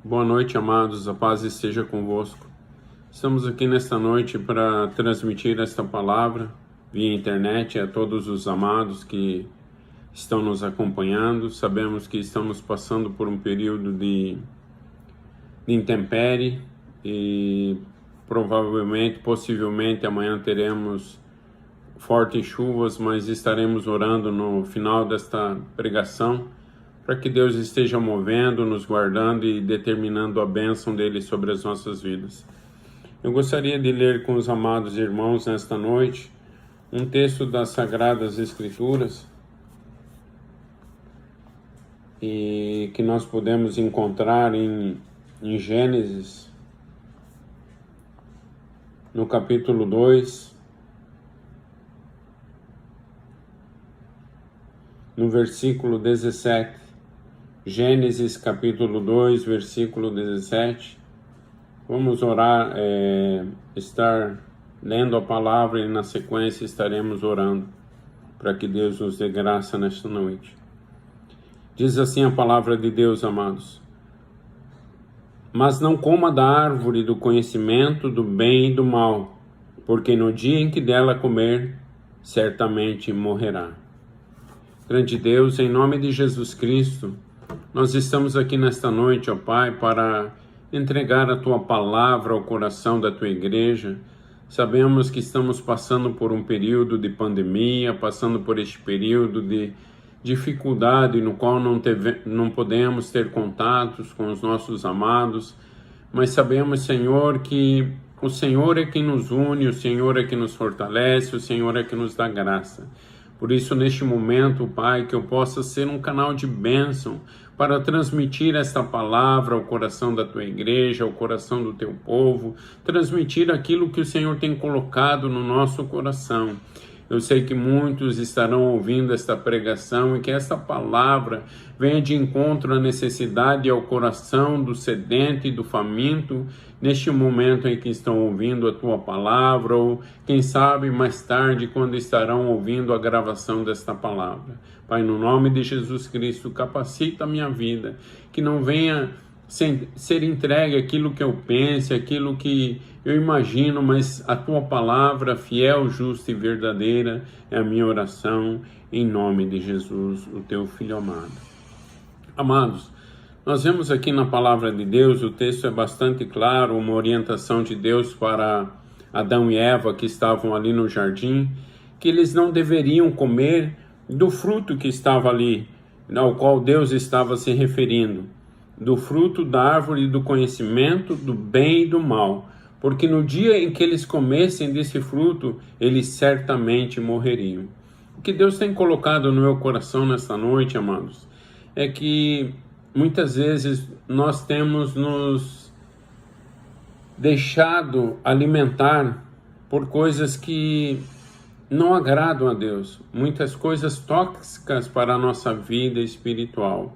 Boa noite, amados, a paz esteja convosco. Estamos aqui nesta noite para transmitir esta palavra via internet a todos os amados que estão nos acompanhando. Sabemos que estamos passando por um período de intempérie e provavelmente, possivelmente, amanhã teremos fortes chuvas, mas estaremos orando no final desta pregação para que Deus esteja movendo, nos guardando e determinando a bênção dele sobre as nossas vidas. Eu gostaria de ler com os amados irmãos nesta noite um texto das Sagradas Escrituras e que nós podemos encontrar em Gênesis, no capítulo 2, no versículo 17. Gênesis capítulo 2, versículo 17. Vamos orar, estar lendo a palavra e na sequência estaremos orando para que Deus nos dê graça nesta noite. Diz assim a palavra de Deus, amados: mas não coma da árvore do conhecimento do bem e do mal, porque no dia em que dela comer, certamente morrerá. Grande Deus, em nome de Jesus Cristo, nós estamos aqui nesta noite, ó Pai, para entregar a Tua palavra ao coração da Tua igreja. Sabemos que estamos passando por um período de pandemia, passando por este período de dificuldade no qual não podemos ter contatos com os nossos amados, mas sabemos, Senhor, que o Senhor é quem nos une, o Senhor é quem nos fortalece, o Senhor é quem nos dá graça. Por isso, neste momento, Pai, que eu possa ser um canal de bênção para transmitir esta palavra ao coração da Tua igreja, ao coração do Teu povo, transmitir aquilo que o Senhor tem colocado no nosso coração. Eu sei que muitos estarão ouvindo esta pregação e que esta palavra venha de encontro à necessidade e ao coração do sedente e do faminto neste momento em que estão ouvindo a Tua palavra, ou quem sabe mais tarde quando estarão ouvindo a gravação desta palavra. Pai, no nome de Jesus Cristo, capacita a minha vida, que não venha ser entregue aquilo que eu pense, aquilo que eu imagino, mas a Tua palavra fiel, justa e verdadeira é a minha oração, em nome de Jesus, o Teu Filho amado. Amados, nós vemos aqui na palavra de Deus, o texto é bastante claro, uma orientação de Deus para Adão e Eva que estavam ali no jardim, que eles não deveriam comer do fruto que estava ali, ao qual Deus estava se referindo, do fruto da árvore do conhecimento do bem e do mal, porque no dia em que eles comessem desse fruto, eles certamente morreriam. O que Deus tem colocado no meu coração nesta noite, amados, é que muitas vezes nós temos nos deixado alimentar por coisas que não agradam a Deus, muitas coisas tóxicas para a nossa vida espiritual.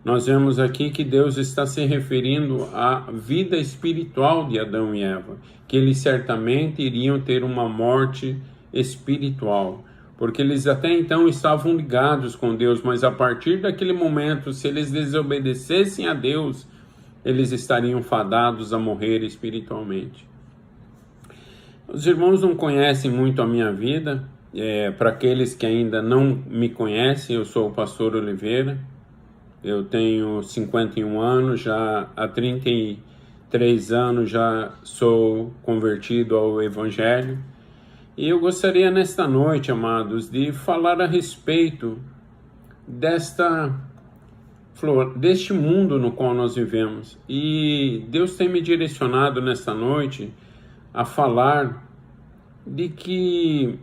Nós vemos aqui que Deus está se referindo à vida espiritual de Adão e Eva, que eles certamente iriam ter uma morte espiritual, porque eles até então estavam ligados com Deus, mas a partir daquele momento, se eles desobedecessem a Deus, eles estariam fadados a morrer espiritualmente. Os irmãos não conhecem muito a minha vida, para aqueles que ainda não me conhecem, eu sou o pastor Oliveira. Eu tenho 51 anos, já há 33 anos já sou convertido ao Evangelho. E eu gostaria nesta noite, amados, de falar a respeito deste mundo no qual nós vivemos. E Deus tem me direcionado nesta noite a falar de que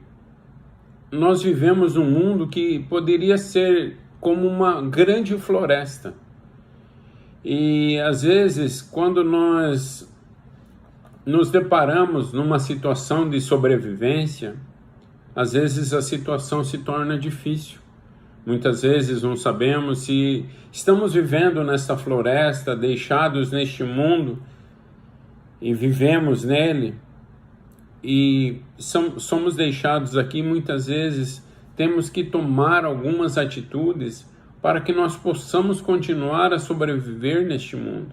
nós vivemos um mundo que poderia ser como uma grande floresta. E às vezes, quando nós nos deparamos numa situação de sobrevivência, às vezes a situação se torna difícil. Muitas vezes não sabemos se estamos vivendo nesta floresta, deixados neste mundo, e vivemos nele, e somos deixados aqui muitas vezes temos que tomar algumas atitudes para que nós possamos continuar a sobreviver neste mundo.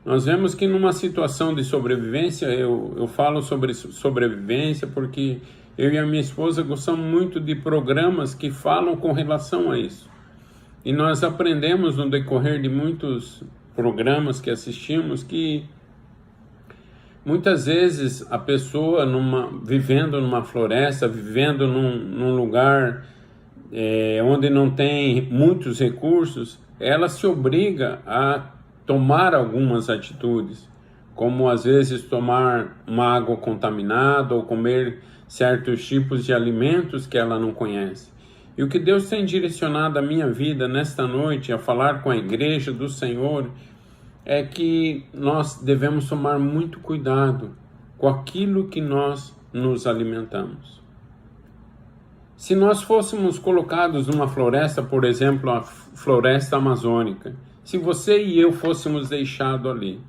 Nós vemos que numa situação de sobrevivência, eu falo sobre sobrevivência porque eu e a minha esposa gostamos muito de programas que falam com relação a isso. E nós aprendemos no decorrer de muitos programas que assistimos que muitas vezes a pessoa vivendo numa floresta, vivendo num lugar onde não tem muitos recursos, ela se obriga a tomar algumas atitudes, como às vezes tomar uma água contaminada ou comer certos tipos de alimentos que ela não conhece. E o que Deus tem direcionado a minha vida nesta noite, a falar com a igreja do Senhor, é que nós devemos tomar muito cuidado com aquilo que nós nos alimentamos. Se nós fôssemos colocados numa floresta, por exemplo, a floresta amazônica, se você e eu fôssemos deixados ali,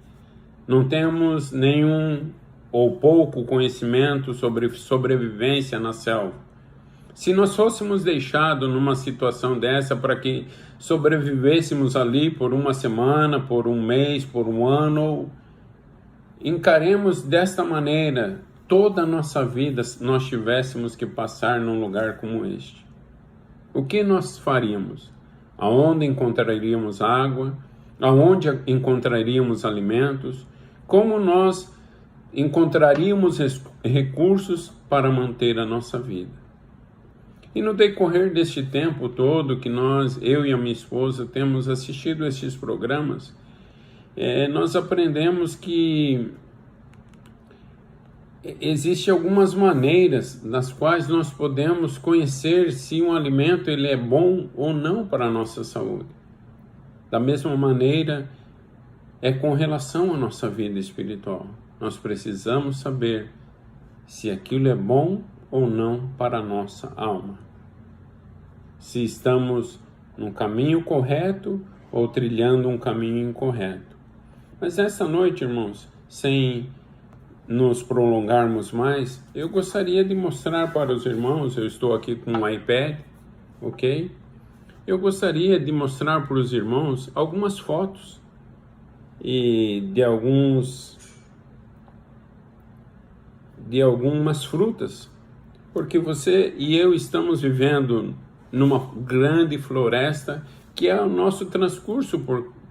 não temos nenhum ou pouco conhecimento sobre sobrevivência na selva. Se nós fôssemos deixados numa situação dessa para que sobrevivêssemos ali por uma semana, por um mês, por um ano, encaremos desta maneira toda a nossa vida se nós tivéssemos que passar num lugar como este. O que nós faríamos? Aonde encontraríamos água? Aonde encontraríamos alimentos? Como nós encontraríamos recursos para manter a nossa vida? E no decorrer deste tempo todo que eu e a minha esposa, temos assistido estes programas, nós aprendemos que existem algumas maneiras nas quais nós podemos conhecer se um alimento ele é bom ou não para a nossa saúde. Da mesma maneira, é com relação à nossa vida espiritual. Nós precisamos saber se aquilo é bom ou não para a nossa alma. Se estamos no caminho correto ou trilhando um caminho incorreto. Mas esta noite, irmãos, sem nos prolongarmos mais, eu gostaria de mostrar para os irmãos, eu estou aqui com um iPad, ok? Eu gostaria de mostrar para os irmãos algumas fotos e de algumas frutas, porque você e eu estamos vivendo numa grande floresta que é o nosso transcurso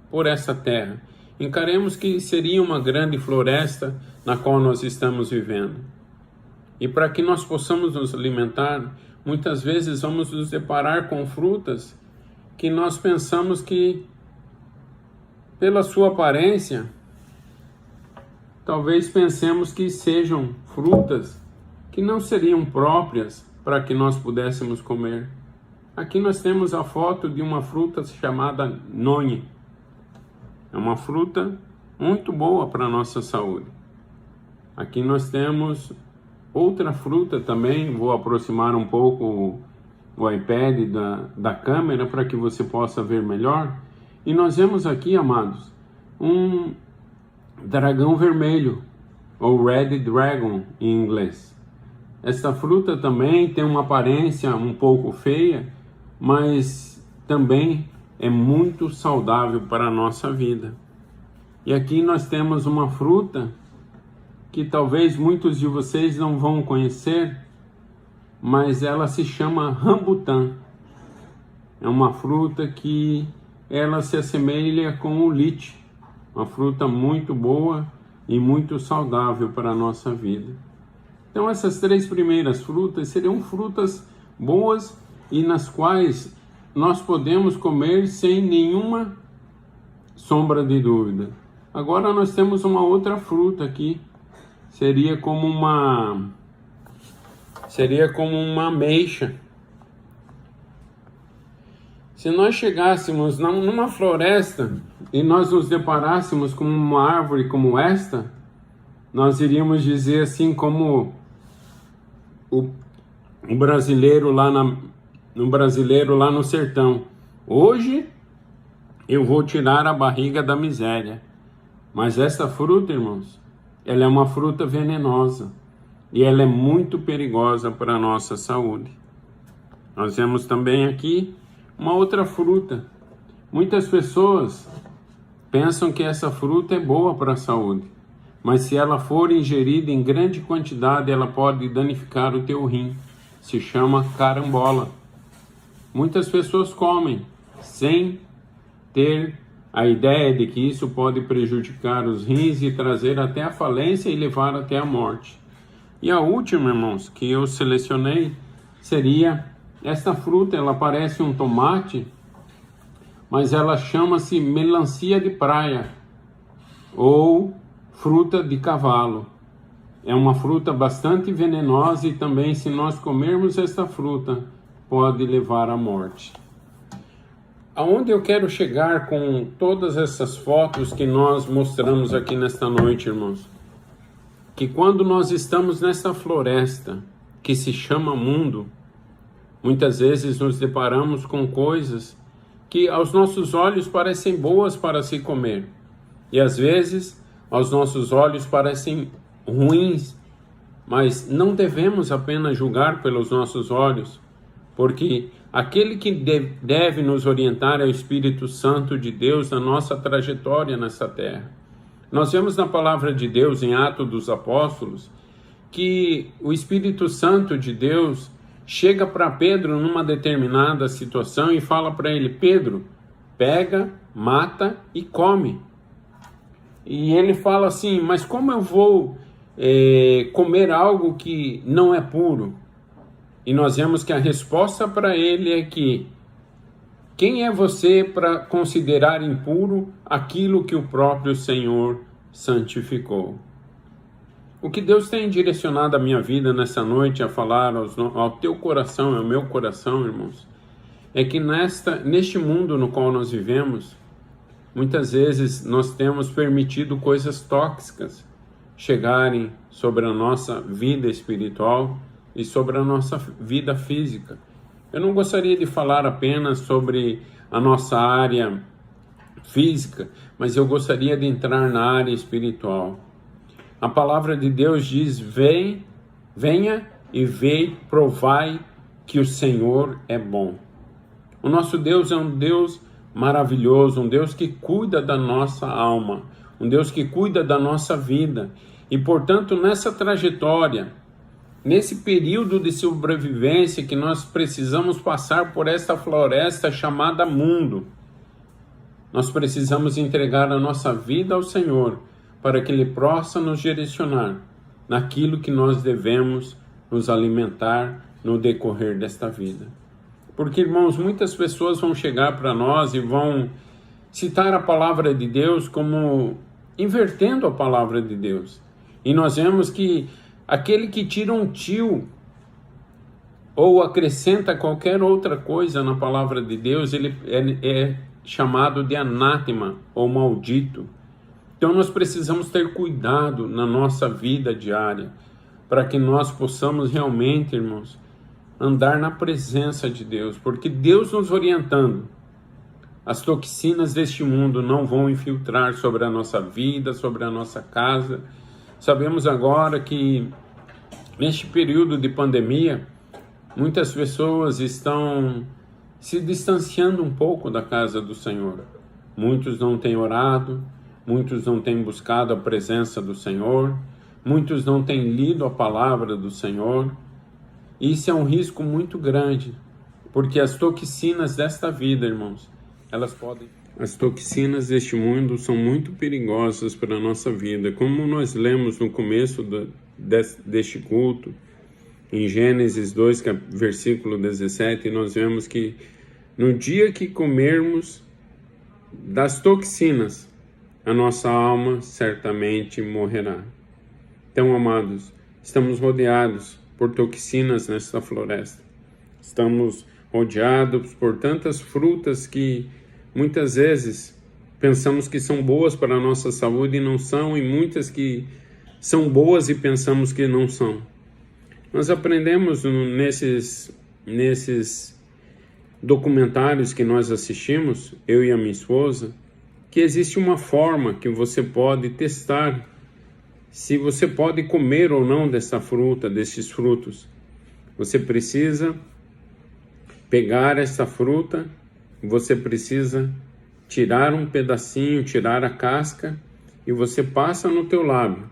por essa terra. Encaremos que seria uma grande floresta na qual nós estamos vivendo. E para que nós possamos nos alimentar, muitas vezes vamos nos deparar com frutas que nós pensamos que, pela sua aparência, talvez pensemos que sejam frutas que não seriam próprias para que nós pudéssemos comer. Aqui nós temos a foto de uma fruta chamada noni. É uma fruta muito boa para a nossa saúde. Aqui nós temos outra fruta também. Vou aproximar um pouco o iPad da câmera para que você possa ver melhor. E nós vemos aqui, amados, um dragão vermelho, ou Red Dragon em inglês. Esta fruta também tem uma aparência um pouco feia, mas também é muito saudável para a nossa vida. E aqui nós temos uma fruta que talvez muitos de vocês não vão conhecer, mas ela se chama rambutan. É uma fruta que ela se assemelha com o lychee, uma fruta muito boa e muito saudável para a nossa vida. Então essas três primeiras frutas seriam frutas boas e nas quais nós podemos comer sem nenhuma sombra de dúvida. Agora nós temos uma outra fruta aqui, seria como uma ameixa. Se nós chegássemos numa floresta e nós nos deparássemos com uma árvore como esta, nós iríamos dizer assim como o brasileiro lá no sertão: hoje eu vou tirar a barriga da miséria. Mas esta fruta, irmãos, ela é uma fruta venenosa e ela é muito perigosa para a nossa saúde. Nós vemos também aqui uma outra fruta. Muitas pessoas pensam que essa fruta é boa para a saúde, mas se ela for ingerida em grande quantidade, ela pode danificar o teu rim. Se chama carambola. Muitas pessoas comem sem ter a ideia de que isso pode prejudicar os rins e trazer até a falência e levar até a morte. E a última, irmãos, que eu selecionei seria esta fruta. Ela parece um tomate, mas ela chama-se melancia de praia ou fruta de cavalo. É uma fruta bastante venenosa e também, se nós comermos esta fruta, pode levar à morte. Aonde eu quero chegar com todas essas fotos que nós mostramos aqui nesta noite, irmãos? Que quando nós estamos nessa floresta que se chama mundo, muitas vezes nos deparamos com coisas que aos nossos olhos parecem boas para se comer. E às vezes aos nossos olhos parecem ruins, mas não devemos apenas julgar pelos nossos olhos, porque aquele que deve nos orientar é o Espírito Santo de Deus na nossa trajetória nessa terra. Nós vemos na palavra de Deus, em Atos dos Apóstolos, que o Espírito Santo de Deus chega para Pedro numa determinada situação e fala para ele: Pedro, pega, mata e come. E ele fala assim: mas como eu vou comer algo que não é puro? E nós vemos que a resposta para ele é que quem é você para considerar impuro aquilo que o próprio Senhor santificou? O que Deus tem direcionado a minha vida nessa noite a falar ao teu coração, ao meu coração, irmãos, é que neste mundo no qual nós vivemos, muitas vezes nós temos permitido coisas tóxicas chegarem sobre a nossa vida espiritual e sobre a nossa vida física. Eu não gostaria de falar apenas sobre a nossa área física, mas eu gostaria de entrar na área espiritual. A palavra de Deus diz: venha e provai que o Senhor é bom. O nosso Deus é um Deus maravilhoso, um Deus que cuida da nossa alma, um Deus que cuida da nossa vida. E, portanto, nessa trajetória, nesse período de sobrevivência que nós precisamos passar por esta floresta chamada mundo, nós precisamos entregar a nossa vida ao Senhor para que Ele possa nos direcionar naquilo que nós devemos nos alimentar no decorrer desta vida. Porque, irmãos, muitas pessoas vão chegar para nós e vão citar a palavra de Deus como invertendo a palavra de Deus. E nós vemos que aquele que tira um tio ou acrescenta qualquer outra coisa na palavra de Deus, ele é chamado de anátema ou maldito. Então nós precisamos ter cuidado na nossa vida diária, para que nós possamos realmente, irmãos, andar na presença de Deus, porque Deus nos orientando, as toxinas deste mundo não vão infiltrar sobre a nossa vida, sobre a nossa casa. Sabemos agora que neste período de pandemia, muitas pessoas estão se distanciando um pouco da casa do Senhor. Muitos não têm orado, muitos não têm buscado a presença do Senhor, muitos não têm lido a palavra do Senhor. Isso é um risco muito grande, porque as toxinas desta vida, irmãos, as toxinas deste mundo são muito perigosas para a nossa vida. Como nós lemos no começo deste culto, em Gênesis 2, versículo 17, nós vemos que no dia que comermos das toxinas, a nossa alma certamente morrerá. Então, amados, estamos rodeados por toxinas nesta floresta. Estamos rodeados por tantas frutas que muitas vezes pensamos que são boas para a nossa saúde e não são, e muitas que são boas e pensamos que não são. Nós aprendemos nesses documentários que nós assistimos, eu e a minha esposa, que existe uma forma que você pode testar se você pode comer ou não dessa fruta, desses frutos. Você precisa pegar essa fruta você precisa tirar um pedacinho, tirar a casca, e você passa no teu lábio.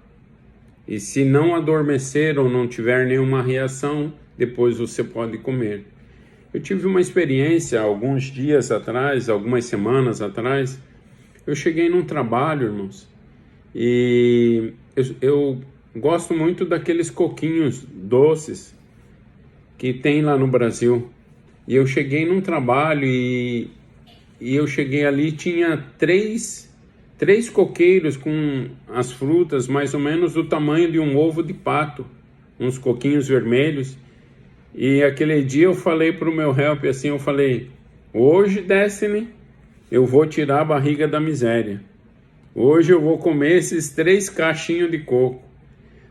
E se não adormecer ou não tiver nenhuma reação, depois você pode comer. Eu tive uma experiência alguns dias atrás, algumas semanas atrás. Eu cheguei num trabalho, irmãos, e eu gosto muito daqueles coquinhos doces que tem lá no Brasil. E eu cheguei num trabalho e eu cheguei ali, tinha três coqueiros com as frutas mais ou menos do tamanho de um ovo de pato, uns coquinhos vermelhos. E aquele dia eu falei para o meu help assim, eu falei, hoje, Destiny, eu vou tirar a barriga da miséria. Hoje eu vou comer esses 3 cachinhos de coco.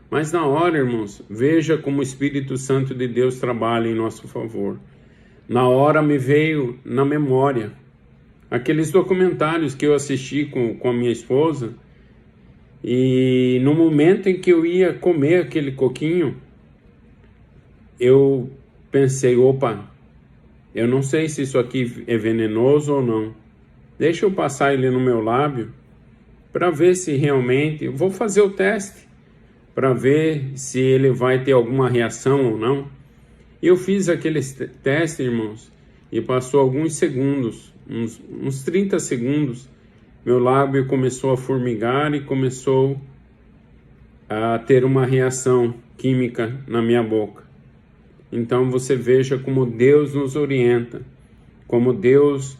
Mas na hora, irmãos, veja como o Espírito Santo de Deus trabalha em nosso favor. Na hora me veio na memória aqueles documentários que eu assisti com a minha esposa, e no momento em que eu ia comer aquele coquinho, eu pensei, opa, eu não sei se isso aqui é venenoso ou não. Deixa eu passar ele no meu lábio para ver se realmente, eu vou fazer o teste para ver se ele vai ter alguma reação ou não. Eu fiz aquele teste, irmãos, e passou alguns segundos, uns 30 segundos, meu lábio começou a formigar e começou a ter uma reação química na minha boca. Então você veja como Deus nos orienta, como Deus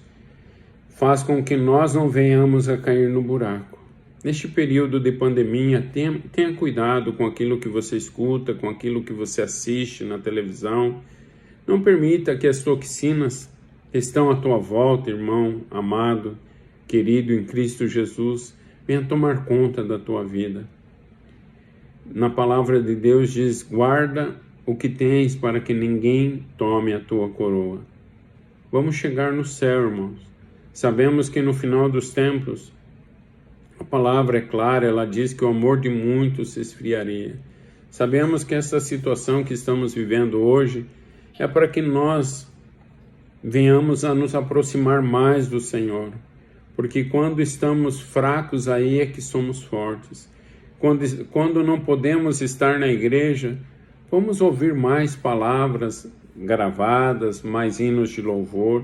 faz com que nós não venhamos a cair no buraco. Neste período de pandemia, tenha cuidado com aquilo que você escuta, com aquilo que você assiste na televisão. Não permita que as toxinas que estão à tua volta, irmão amado, querido em Cristo Jesus, venham tomar conta da tua vida. Na palavra de Deus diz, guarda o que tens para que ninguém tome a tua coroa. Vamos chegar no céu, irmãos. Sabemos que no final dos tempos, a palavra é clara, ela diz que o amor de muitos se esfriaria. Sabemos que essa situação que estamos vivendo hoje é para que nós venhamos a nos aproximar mais do Senhor. Porque quando estamos fracos, aí é que somos fortes. Quando não podemos estar na igreja, vamos ouvir mais palavras gravadas, mais hinos de louvor,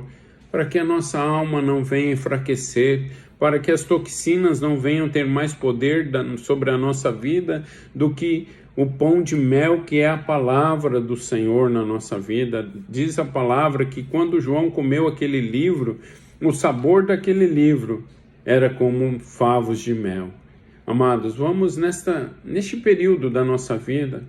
para que a nossa alma não venha enfraquecer, para que as toxinas não venham ter mais poder sobre a nossa vida do que o pão de mel que é a palavra do Senhor na nossa vida. Diz a palavra que quando João comeu aquele livro, o sabor daquele livro era como favos de mel. Amados, vamos neste período da nossa vida,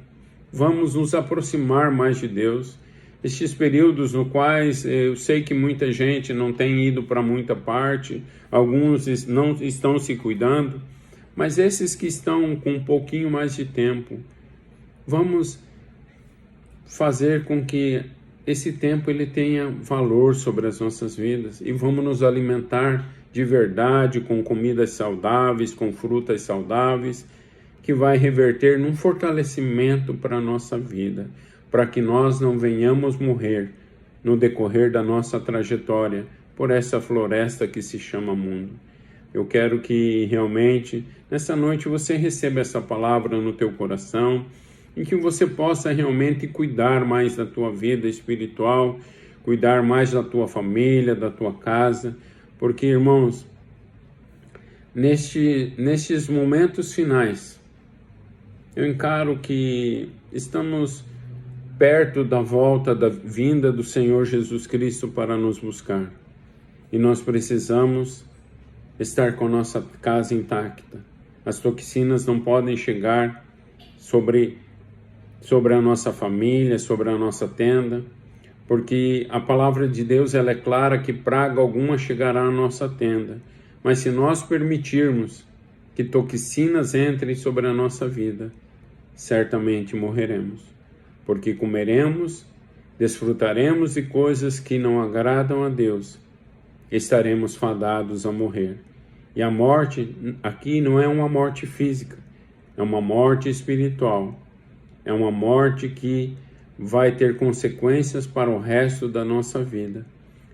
vamos nos aproximar mais de Deus. Estes períodos no quais eu sei que muita gente não tem ido para muita parte, alguns não estão se cuidando, mas esses que estão com um pouquinho mais de tempo, vamos fazer com que esse tempo ele tenha valor sobre as nossas vidas e vamos nos alimentar de verdade com comidas saudáveis, com frutas saudáveis, que vai reverter num fortalecimento para a nossa vida, para que nós não venhamos morrer no decorrer da nossa trajetória por essa floresta que se chama mundo. Eu quero que realmente nessa noite você receba essa palavra no teu coração e que você possa realmente cuidar mais da tua vida espiritual, cuidar mais da tua família, da tua casa, porque, irmãos, nestes momentos finais, eu encaro que estamos perto da volta, da vinda do Senhor Jesus Cristo para nos buscar. E nós precisamos estar com a nossa casa intacta. As toxinas não podem chegar sobre a nossa família, sobre a nossa tenda, porque a palavra de Deus ela é clara que praga alguma chegará à nossa tenda. Mas se nós permitirmos que toxinas entrem sobre a nossa vida, certamente morreremos. Porque comeremos, desfrutaremos de coisas que não agradam a Deus, estaremos fadados a morrer. E a morte aqui não é uma morte física, é uma morte espiritual, é uma morte que vai ter consequências para o resto da nossa vida.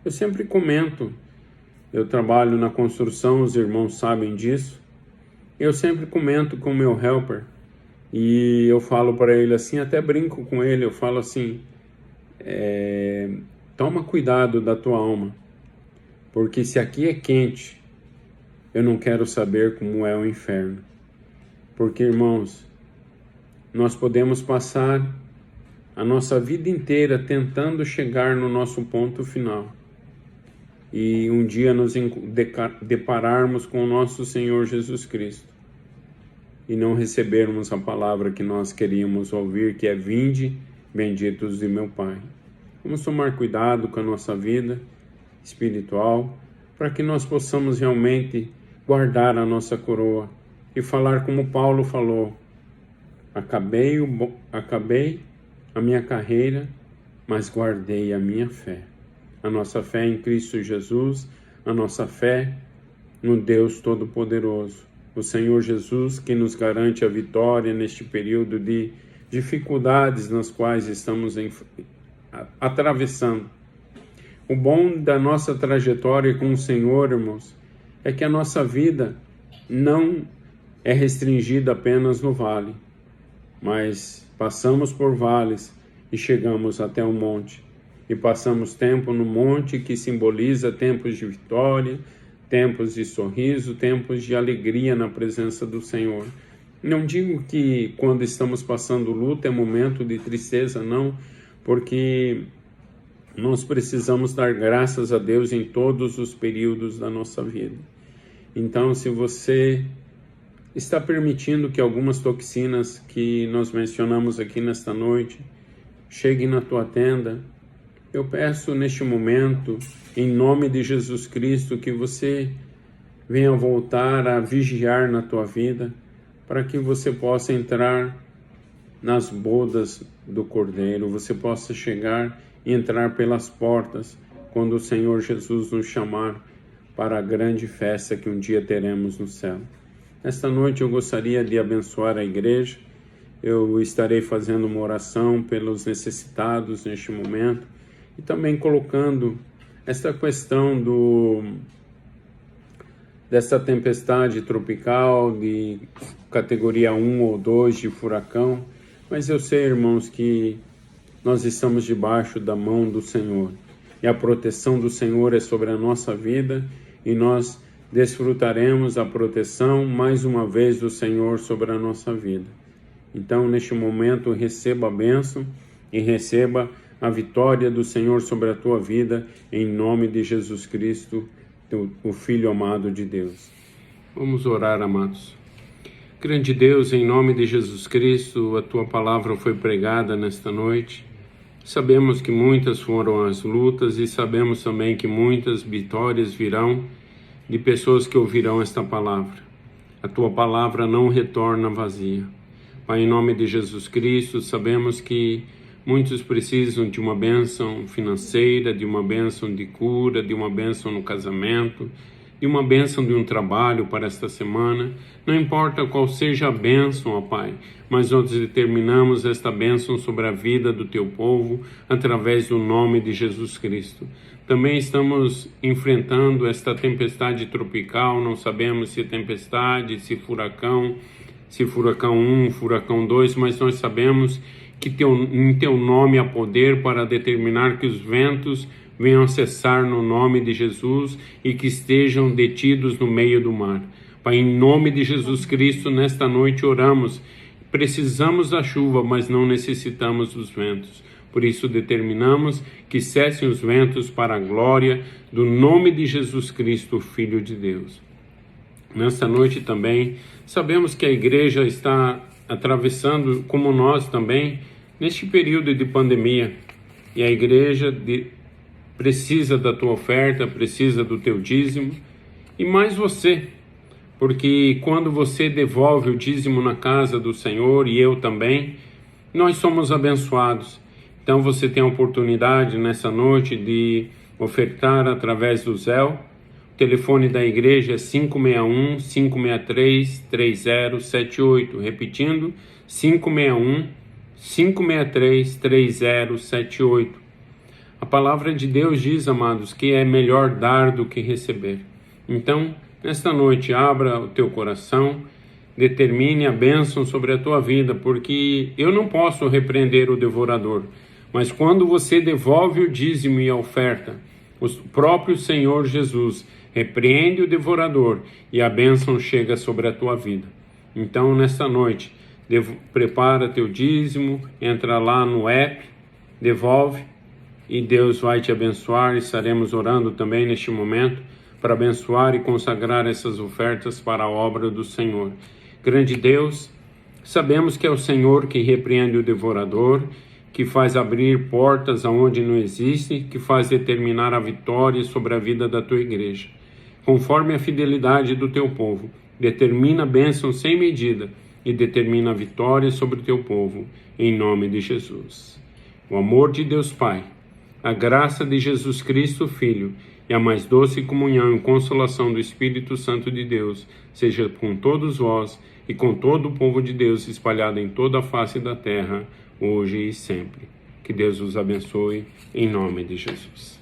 Eu sempre comento, eu trabalho na construção, os irmãos sabem disso. Eu sempre comento com o meu helper e eu falo para ele assim, até brinco com ele, eu falo assim, toma cuidado da tua alma, porque se aqui é quente, eu não quero saber como é o inferno. Porque, irmãos, nós podemos passar a nossa vida inteira tentando chegar no nosso ponto final. E um dia nos depararmos com o nosso Senhor Jesus Cristo e não recebermos a palavra que nós queríamos ouvir, que é: vinde, benditos de meu Pai. Vamos tomar cuidado com a nossa vida espiritual para que nós possamos realmente guardar a nossa coroa e falar como Paulo falou: acabei a minha carreira, mas guardei a minha fé. A nossa fé em Cristo Jesus, a nossa fé no Deus Todo-Poderoso, o Senhor Jesus, que nos garante a vitória neste período de dificuldades nas quais estamos atravessando. O bom da nossa trajetória com o Senhor, irmãos, é que a nossa vida não é restringida apenas no vale, mas passamos por vales e chegamos até o monte. E passamos tempo no monte, que simboliza tempos de vitória, tempos de sorriso, tempos de alegria na presença do Senhor. Não digo que quando estamos passando luta é momento de tristeza, não, porque nós precisamos dar graças a Deus em todos os períodos da nossa vida. Então, se você está permitindo que algumas toxinas que nós mencionamos aqui nesta noite cheguem na tua tenda, eu peço neste momento, em nome de Jesus Cristo, que você venha voltar a vigiar na tua vida, para que você possa entrar nas bodas do Cordeiro, você possa chegar e entrar pelas portas, quando o Senhor Jesus nos chamar para a grande festa que um dia teremos no céu. Esta noite eu gostaria de abençoar a igreja. Eu estarei fazendo uma oração pelos necessitados neste momento e também colocando esta questão dessa tempestade tropical de categoria 1 ou 2 de furacão. Mas eu sei, irmãos, que nós estamos debaixo da mão do Senhor e a proteção do Senhor é sobre a nossa vida e nós desfrutaremos a proteção mais uma vez do Senhor sobre a nossa vida. Então, neste momento, receba a bênção e receba a vitória do Senhor sobre a tua vida, em nome de Jesus Cristo, o Filho amado de Deus. Vamos orar, amados. Grande Deus, em nome de Jesus Cristo, a tua palavra foi pregada nesta noite. Sabemos que muitas foram as lutas e sabemos também que muitas vitórias virão de pessoas que ouvirão esta palavra. A tua palavra não retorna vazia. Pai, em nome de Jesus Cristo, sabemos que muitos precisam de uma bênção financeira, de uma bênção de cura, de uma bênção no casamento, de uma bênção de um trabalho para esta semana. Não importa qual seja a bênção, ó Pai, mas nós determinamos esta bênção sobre a vida do teu povo através do nome de Jesus Cristo. Também estamos enfrentando esta tempestade tropical, não sabemos se tempestade, se furacão 1, furacão 2, mas nós sabemos que em teu nome há poder para determinar que os ventos venham cessar no nome de Jesus e que estejam detidos no meio do mar. Pai, em nome de Jesus Cristo, nesta noite oramos. Precisamos da chuva, mas não necessitamos dos ventos. Por isso determinamos que cessem os ventos para a glória do nome de Jesus Cristo, Filho de Deus. Nesta noite também, sabemos que a igreja está atravessando, como nós também, neste período de pandemia. E a igreja precisa da tua oferta, precisa do teu dízimo, e mais você, porque quando você devolve o dízimo na casa do Senhor, e eu também, nós somos abençoados. Então você tem a oportunidade nessa noite de ofertar através do Zelle. O telefone da igreja é 561-563-3078. Repetindo, 561-563-3078. A palavra de Deus diz, amados, que é melhor dar do que receber. Então, nesta noite, abra o teu coração, determine a bênção sobre a tua vida, porque eu não posso repreender o devorador, mas quando você devolve o dízimo e a oferta, o próprio Senhor Jesus repreende o devorador e a bênção chega sobre a tua vida. Então, nesta noite, prepara teu dízimo, entra lá no app, devolve, e Deus vai te abençoar. Estaremos orando também neste momento para abençoar e consagrar essas ofertas para a obra do Senhor. Grande Deus, sabemos que é o Senhor que repreende o devorador, que faz abrir portas aonde não existem, que faz determinar a vitória sobre a vida da tua igreja. Conforme a fidelidade do teu povo, determina a bênção sem medida e determina a vitória sobre o teu povo, em nome de Jesus. O amor de Deus Pai, a graça de Jesus Cristo, Filho, e a mais doce comunhão e consolação do Espírito Santo de Deus, seja com todos vós e com todo o povo de Deus espalhado em toda a face da terra, hoje e sempre. Que Deus os abençoe, em nome de Jesus.